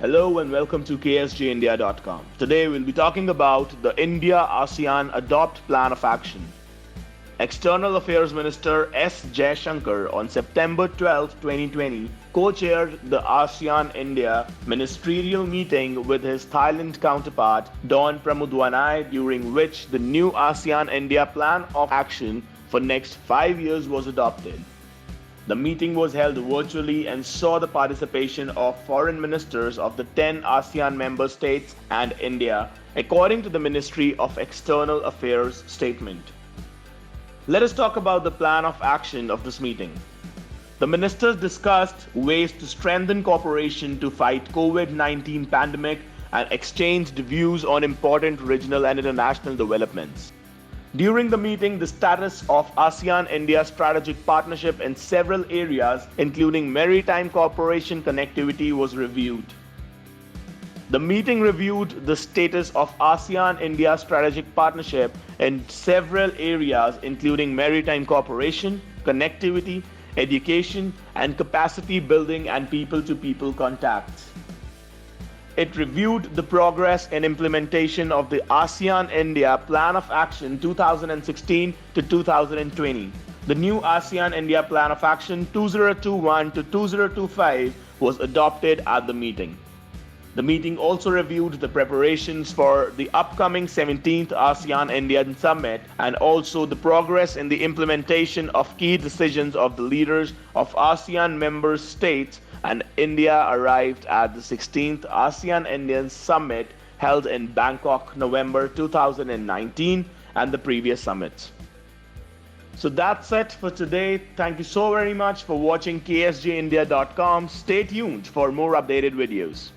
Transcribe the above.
Hello and welcome to KSGIndia.com. Today we'll be talking about the India-ASEAN Adopt Plan of Action. External Affairs Minister S Jaishankar on September 12, 2020 co-chaired the Asean-India Ministerial Meeting with his Thailand counterpart Don Pramudwinai, during which the new ASEAN-India Plan of Action for next 5 years was adopted. The meeting was held virtually and saw the participation of foreign ministers of the 10 ASEAN member states and India, according to the Ministry of External Affairs statement. Let us talk about the plan of action of this meeting. The ministers discussed ways to strengthen cooperation to fight COVID-19 pandemic and exchanged views on important regional and international developments. During the meeting, the status of Asean-India Strategic Partnership in several areas, including maritime cooperation connectivity, was reviewed. The meeting reviewed the status of Asean-India Strategic Partnership in several areas, including maritime cooperation, connectivity, education, and capacity building and people-to-people contacts. It reviewed the progress and implementation of the ASEAN-India Plan of Action 2016 to 2020. The new ASEAN-India Plan of Action 2021 to 2025 was adopted at the meeting. The meeting also reviewed the preparations for the upcoming 17th ASEAN-India Summit and also the progress in the implementation of key decisions of the leaders of ASEAN member states, and India arrived at the 16th ASEAN-India Summit held in Bangkok, November 2019, and the previous summits. So that's it for today. Thank you so very much for watching KSGIndia.com. Stay tuned for more updated videos.